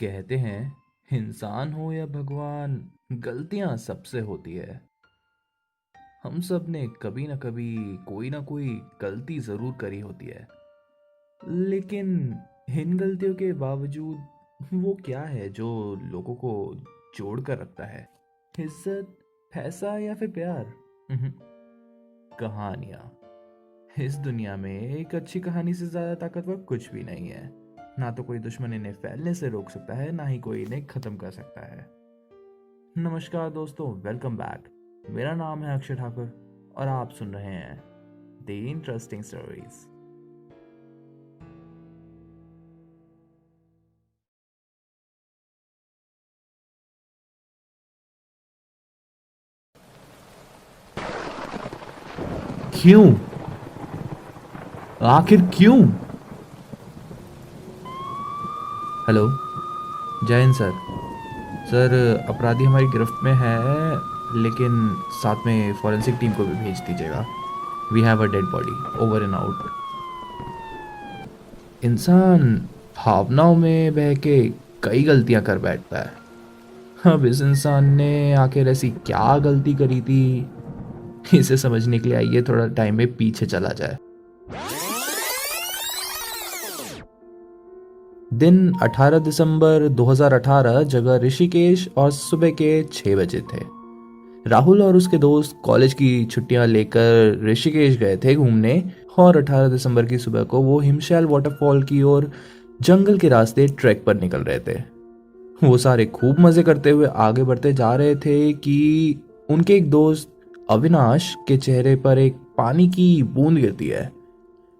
कहते हैं इंसान हो या भगवान, गलतियां सबसे होती है। हम सब ने कभी ना कोई गलती जरूर करी होती है। लेकिन इन गलतियों के बावजूद वो क्या है जो लोगों को जोड़ कर रखता है? इज्जत, पैसा या फिर प्यार? उहुं, कहानियां। इस दुनिया में एक अच्छी कहानी से ज्यादा ताकतवर कुछ भी नहीं है। ना तो कोई दुश्मन इन्हें फैलने से रोक सकता है, ना ही कोई इन्हें खत्म कर सकता है। नमस्कार दोस्तों, वेलकम बैक। मेरा नाम है अक्षय ठाकुर और आप सुन रहे हैं द इंटरेस्टिंग स्टोरीज। क्यों? आखिर क्यों? हेलो, जय हिंद सर। सर, अपराधी हमारी गिरफ्त में है, लेकिन साथ में फॉरेंसिक टीम को भी भेज दीजिएगा। We have a dead body. Over and out. इंसान भावनाओं में बह के कई गलतियां कर बैठता है। अब इस इंसान ने आखिर ऐसी क्या गलती करी थी, इसे समझने के लिए आइए थोड़ा टाइम में पीछे चला जाए। दिन 18 दिसंबर 2018, जगह ऋषिकेश और सुबह के 6 बजे थे। राहुल और उसके दोस्त कॉलेज की छुट्टियां लेकर ऋषिकेश गए थे घूमने, और 18 दिसंबर की सुबह को वो हिमशैल वाटरफॉल की ओर जंगल के रास्ते ट्रैक पर निकल रहे थे। वो सारे खूब मजे करते हुए आगे बढ़ते जा रहे थे कि उनके एक दोस्त अविनाश के चेहरे पर एक पानी की बूंद गिरती है।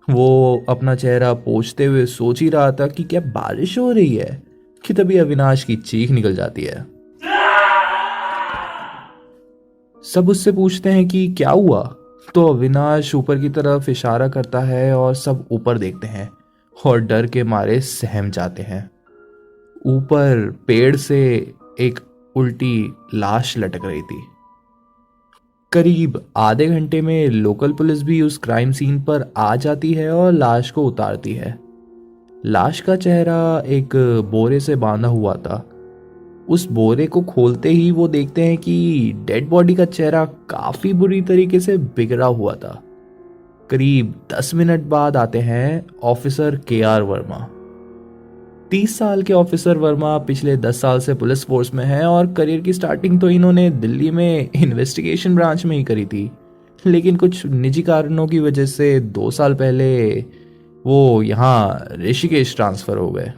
वो अपना चेहरा पोंछते हुए सोच ही रहा था कि क्या बारिश हो रही है, कि तभी अविनाश की चीख निकल जाती है। सब उससे पूछते हैं कि क्या हुआ, तो अविनाश ऊपर की तरफ इशारा करता है और सब ऊपर देखते हैं और डर के मारे सहम जाते हैं। ऊपर पेड़ से एक उल्टी लाश लटक रही थी। करीब आधे घंटे में लोकल पुलिस भी उस क्राइम सीन पर आ जाती है और लाश को उतारती है। लाश का चेहरा एक बोरे से बांधा हुआ था। उस बोरे को खोलते ही वो देखते हैं कि डेड बॉडी का चेहरा काफी बुरी तरीके से बिगड़ा हुआ था। करीब 10 मिनट बाद आते हैं ऑफिसर के आर वर्मा। 30 साल के ऑफिसर वर्मा पिछले 10 साल से पुलिस फोर्स में है और करियर की स्टार्टिंग तो इन्होंने दिल्ली में इन्वेस्टिगेशन ब्रांच में ही करी थी। लेकिन कुछ निजी कारणों की वजह से 2 साल पहले वो यहाँ ऋषिकेश ट्रांसफर हो गए।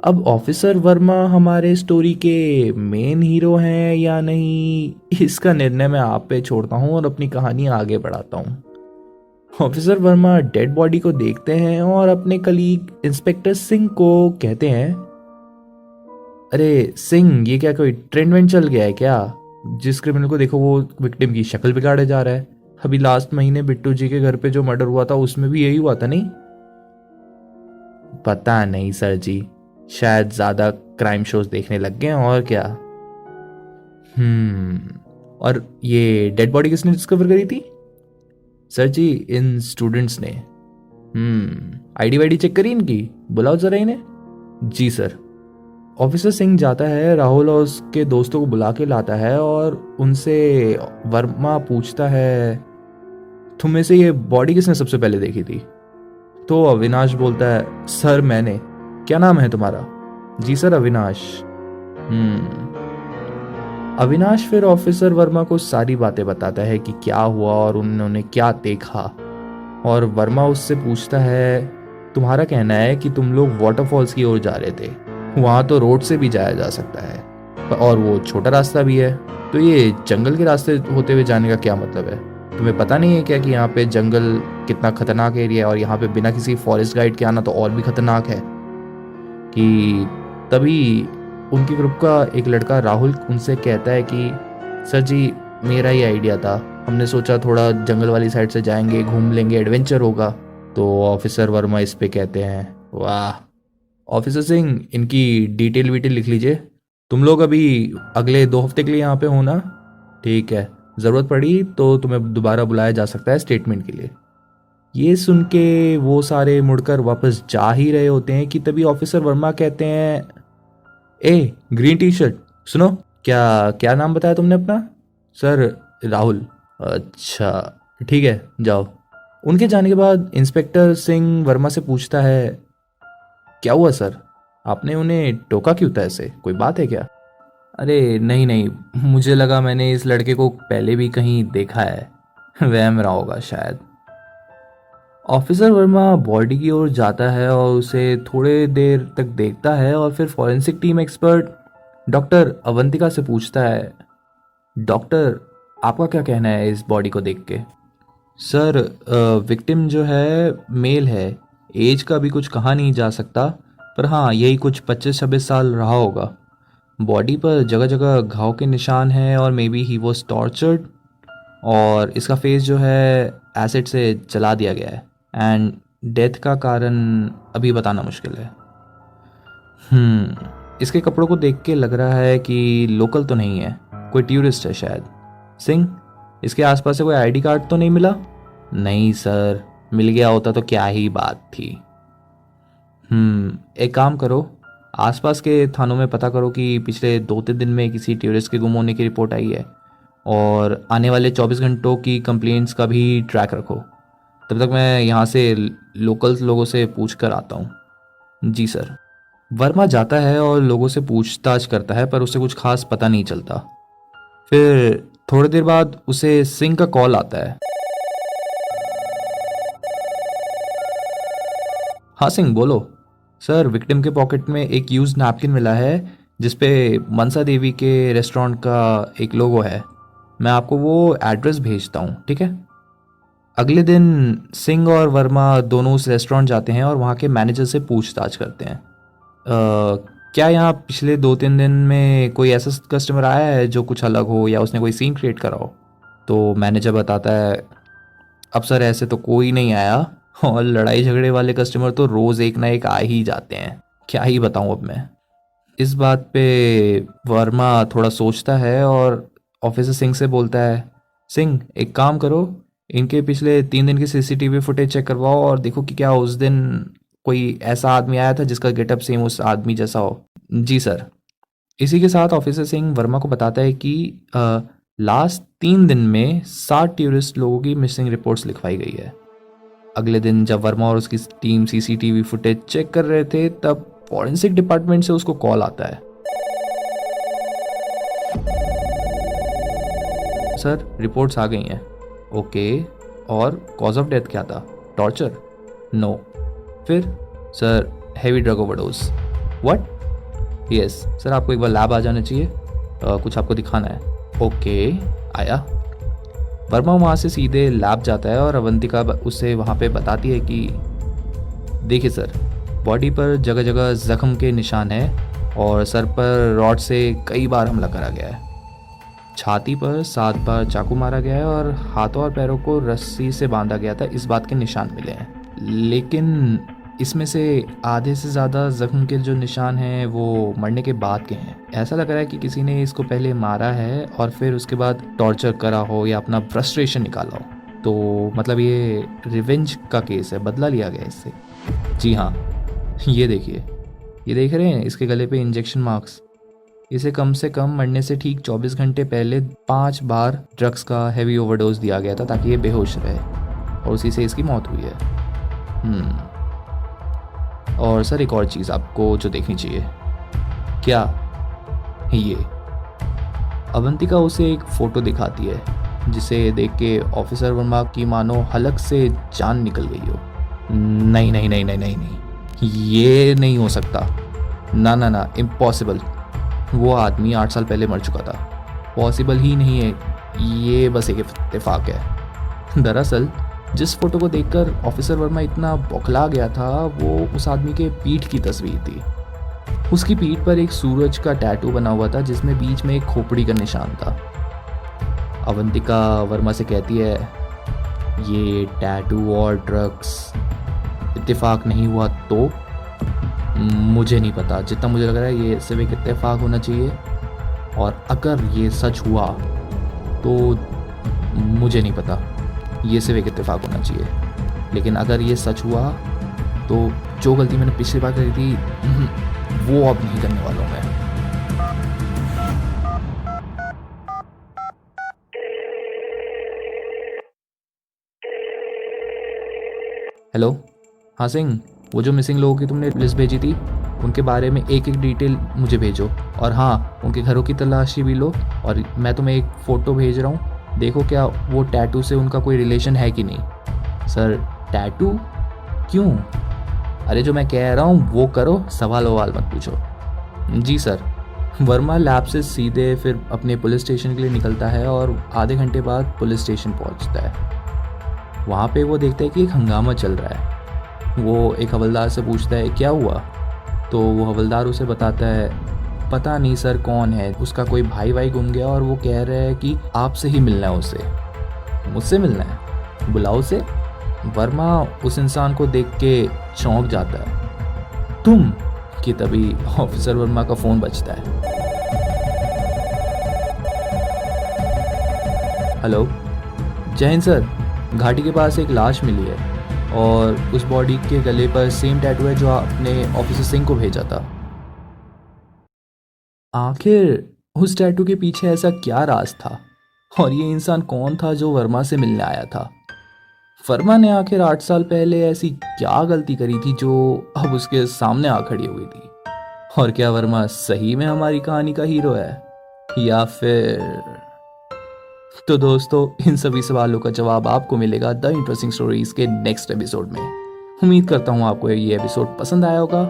अब ऑफिसर वर्मा हमारे स्टोरी के मेन हीरो हैं या नहीं, इसका निर्णय मैं आप पे छोड़ता हूँ और अपनी कहानी आगे बढ़ाता हूँ। ऑफिसर वर्मा डेड बॉडी को देखते हैं और अपने कलीग इंस्पेक्टर सिंह को कहते हैं, अरे सिंह, ये क्या कोई ट्रेंड वेंड चल गया है क्या? जिस क्रिमिनल को देखो वो विक्टिम की शक्ल बिगाड़े जा रहा है। अभी लास्ट महीने बिट्टू जी के घर पे जो मर्डर हुआ था उसमें भी यही हुआ था नहीं? पता नहीं सर जी, शायद ज्यादा क्राइम शोज देखने लग गए हैं और क्या। और ये डेड बॉडी किसने डिस्कवर करी थी? सर जी, इन स्टूडेंट्स ने। आईडी वाईडी चेक करी इनकी, बुलाओ जरा इन्हें। जी सर। ऑफिसर सिंह जाता है, राहुल और उसके दोस्तों को बुला के लाता है और उनसे वर्मा पूछता है, तुम में से ये बॉडी किसने सबसे पहले देखी थी? तो अविनाश बोलता है, सर मैंने। क्या नाम है तुम्हारा? जी सर, अविनाश। हम्म अविनाश फिर ऑफिसर वर्मा को सारी बातें बताता है कि क्या हुआ और उन्होंने क्या देखा। और वर्मा उससे पूछता है, तुम्हारा कहना है कि तुम लोग वाटरफॉल्स की ओर जा रहे थे, वहां तो रोड से भी जाया जा सकता है और वो छोटा रास्ता भी है, तो ये जंगल के रास्ते होते हुए जाने का क्या मतलब है? तुम्हें पता नहीं है क्या कि यहाँ पे जंगल कितना खतरनाक एरिया है और यहाँ पे बिना किसी फॉरेस्ट गाइड के आना तो और भी खतरनाक है? कि तभी उनके ग्रुप का एक लड़का राहुल उनसे कहता है कि सर जी, मेरा ही आइडिया था, हमने सोचा थोड़ा जंगल वाली साइड से जाएंगे, घूम लेंगे, एडवेंचर होगा। तो ऑफिसर वर्मा इस पे कहते हैं, वाह ऑफिसर सिंह, इनकी डिटेल विटेल लिख लीजिए। तुम लोग अभी अगले 2 हफ्ते के लिए यहाँ पे हो ना? ठीक है, ज़रूरत पड़ी तो तुम्हें दोबारा बुलाया जा सकता है स्टेटमेंट के लिए। ये सुन के वो सारे मुड़कर वापस जा ही रहे होते हैं कि तभी ऑफिसर वर्मा कहते हैं, ए ग्रीन टी शर्ट, सुनो। क्या क्या नाम बताया तुमने अपना? सर राहुल। अच्छा ठीक है, जाओ। उनके जाने के बाद इंस्पेक्टर सिंह वर्मा से पूछता है, क्या हुआ सर, आपने उन्हें टोका क्यों था? ऐसे कोई बात है क्या? अरे नहीं नहीं, मुझे लगा मैंने इस लड़के को पहले भी कहीं देखा है, वहम रहा होगा शायद। ऑफिसर वर्मा बॉडी की ओर जाता है और उसे थोड़े देर तक देखता है और फिर forensic team expert doctor Avantika से पूछता है, डॉक्टर आपका क्या कहना है इस बॉडी को देख के? सर विक्टिम जो है मेल है, एज का भी कुछ कहा नहीं जा सकता, पर हाँ यही कुछ 25-26 साल रहा होगा। बॉडी पर जगह जगह घाव के निशान हैं और may be he was tortured, और इसका फेस जो है एसिड से जला दिया गया है एंड डेथ का कारण अभी बताना मुश्किल है। इसके कपड़ों को देख के लग रहा है कि लोकल तो नहीं है, कोई टूरिस्ट है शायद। सिंह, इसके आसपास से कोई आईडी कार्ड तो नहीं मिला? नहीं सर, मिल गया होता तो क्या ही बात थी। एक काम करो, आसपास के थानों में पता करो कि पिछले 2-3 दिन में किसी टूरिस्ट के गुम होने की रिपोर्ट आई है, और आने वाले 24 घंटों की कंप्लेंट्स का भी ट्रैक रखो। तब तक मैं यहाँ से लोकल लोगों से पूछ कर आता हूँ। जी सर। वर्मा जाता है और लोगों से पूछताछ करता है, पर उसे कुछ खास पता नहीं चलता। फिर थोड़ी देर बाद उसे सिंह का कॉल आता है। हाँ सिंह बोलो। सर विक्टिम के पॉकेट में एक यूज नैपकिन मिला है जिसपे मनसा देवी के रेस्टोरेंट का एक लोगो है। मैं आपको वो एड्रेस भेजता हूँ, ठीक है? अगले दिन सिंह और वर्मा दोनों उस रेस्टोरेंट जाते हैं और वहाँ के मैनेजर से पूछताछ करते हैं। क्या यहाँ पिछले 2-3 दिन में कोई ऐसा कस्टमर आया है जो कुछ अलग हो या उसने कोई सीन क्रिएट करा हो? तो मैनेजर बताता है, अब सर ऐसे तो कोई नहीं आया, और लड़ाई झगड़े वाले कस्टमर तो रोज़ एक ना एक आ ही जाते हैं, क्या ही बताऊँ अब मैं। इस बात पे वर्मा थोड़ा सोचता है और ऑफिसर सिंह से बोलता है, सिंह एक काम करो, इनके पिछले 3 दिन की सीसीटीवी फुटेज चेक करवाओ और देखो कि क्या उस दिन कोई ऐसा आदमी आया था जिसका गेटअप सेम उस आदमी जैसा हो। जी सर। इसी के साथ ऑफिसर सिंह वर्मा को बताता है कि लास्ट 3 दिन में 60 टूरिस्ट लोगों की मिसिंग रिपोर्ट्स लिखवाई गई है। अगले दिन जब वर्मा और उसकी टीम सीसीटीवी फुटेज चेक कर रहे थे, तब फॉरेंसिक डिपार्टमेंट से उसको कॉल आता है। सर रिपोर्ट्स आ गई हैं। ओके, और कॉज ऑफ डेथ क्या था? टॉर्चर? नो। फिर? Sir heavy drug overdose. What? Yes sir, आपको एक बार लैब आ जाना चाहिए, कुछ आपको दिखाना है। ओके, आया। वर्मा वहाँ से सीधे लैब जाता है और अवंतिका उसे वहाँ पे बताती है कि देखिए सर, बॉडी पर जगह जगह जख्म के निशान हैं और सर पर रॉड से कई बार हमला करा गया है। छाती पर 7 बार चाकू मारा गया है और हाथों और पैरों को रस्सी से बांधा गया था, इस बात के निशान मिले हैं। लेकिन इसमें से आधे से ज़्यादा जख्म के जो निशान हैं वो मरने के बाद के हैं। ऐसा लग रहा है कि किसी ने इसको पहले मारा है और फिर उसके बाद टॉर्चर करा हो या अपना फ्रस्ट्रेशन निकाला हो। तो मतलब ये रिवेंज का केस है, बदला लिया गया इससे। जी हाँ, ये देखिए, ये देख रहे हैं इसके गले पे इंजेक्शन मार्क्स। इसे कम से कम मरने से ठीक 24 घंटे पहले 5 बार ड्रग्स का हैवी ओवरडोज दिया गया था ताकि ये बेहोश रहे, और उसी से इसकी मौत हुई है। और सर एक और चीज़ आपको जो देखनी चाहिए। क्या? ये अवंतिका उसे एक फ़ोटो दिखाती है जिसे देख के ऑफिसर वर्मा की मानो हलक से जान निकल गई हो। नहीं नहीं नहीं नहीं नहीं नहीं, ये नहीं हो सकता, ना ना ना, इम्पॉसिबल। वो आदमी 8 साल पहले मर चुका था, पॉसिबल ही नहीं है, ये बस एक इत्तेफाक है। दरअसल जिस फोटो को देखकर ऑफिसर वर्मा इतना बौखला गया था वो उस आदमी के पीठ की तस्वीर थी। उसकी पीठ पर एक सूरज का टैटू बना हुआ था जिसमें बीच में एक खोपड़ी का निशान था। अवंतिका वर्मा से कहती है, ये टैटू और ड्रग्स इत्तेफाक नहीं हुआ तो? मुझे नहीं पता, जितना मुझे लग रहा है ये सिर्फ एक इत्तेफाक होना चाहिए, और अगर ये सच हुआ तो मुझे नहीं पता, ये सिर्फ एक इत्तेफाक होना चाहिए। लेकिन अगर ये सच हुआ तो जो गलती मैंने पिछली बार करी थी वो अब नहीं करने वाला हूँ मैं। हेलो, हाँ सिंह, वो जो मिसिंग लोगों की तुमने लिस्ट भेजी थी उनके बारे में एक एक डिटेल मुझे भेजो, और हाँ उनके घरों की तलाशी भी लो। और मैं तुम्हें एक फ़ोटो भेज रहा हूँ, देखो क्या वो टैटू से उनका कोई रिलेशन है कि नहीं। सर टैटू क्यों? अरे जो मैं कह रहा हूँ वो करो, सवाल ववाल मत पूछो। जी सर। वर्मा लैब से सीधे फिर अपने पुलिस स्टेशन के लिए निकलता है और आधे घंटे बाद पुलिस स्टेशन पहुँचता है। वहाँ पे वो देखता है कि एक हंगामा चल रहा है। वो एक हवलदार से पूछता है क्या हुआ, तो वो हवलदार उसे बताता है पता नहीं सर कौन है, उसका कोई भाई भाई गुम गया और वो कह रहा है कि आपसे ही मिलना है उसे। मुझसे मिलना है, बुलाओ उसे। वर्मा उस इंसान को देख के चौंक जाता है। तुम कि तभी ऑफिसर वर्मा का फ़ोन बजता है। हेलो, जय हिंद सर। घाटी के पास एक लाश मिली है और उस बॉडी के गले पर सेम टैटू है जो आपने ऑफिसर सिंह को भेजा था। आखिर उस टैटू के पीछे ऐसा क्या राज था, और ये इंसान कौन था जो वर्मा से मिलने आया था? वर्मा ने आखिर 8 साल पहले ऐसी क्या गलती करी थी जो अब उसके सामने आ खड़ी हुई थी? और क्या वर्मा सही में हमारी कहानी का हीरो है, या फिर? तो दोस्तों इन सभी सवालों का जवाब आपको मिलेगा द इंटरेस्टिंग स्टोरीज के नेक्स्ट एपिसोड में। उम्मीद करता हूँ आपको ये एपिसोड पसंद आया होगा।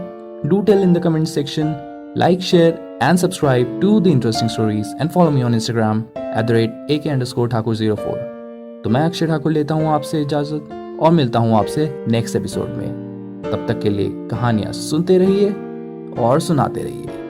Do tell in the comment section, like share and subscribe to the interesting stories and follow me on Instagram @ak_ठाकुर04। तो मैं अक्षय ठाकुर लेता हूँ आपसे इजाजत और मिलता हूँ आपसे नेक्स्ट एपिसोड में। तब तक के लिए कहानियां सुनते रहिए और सुनाते रहिए।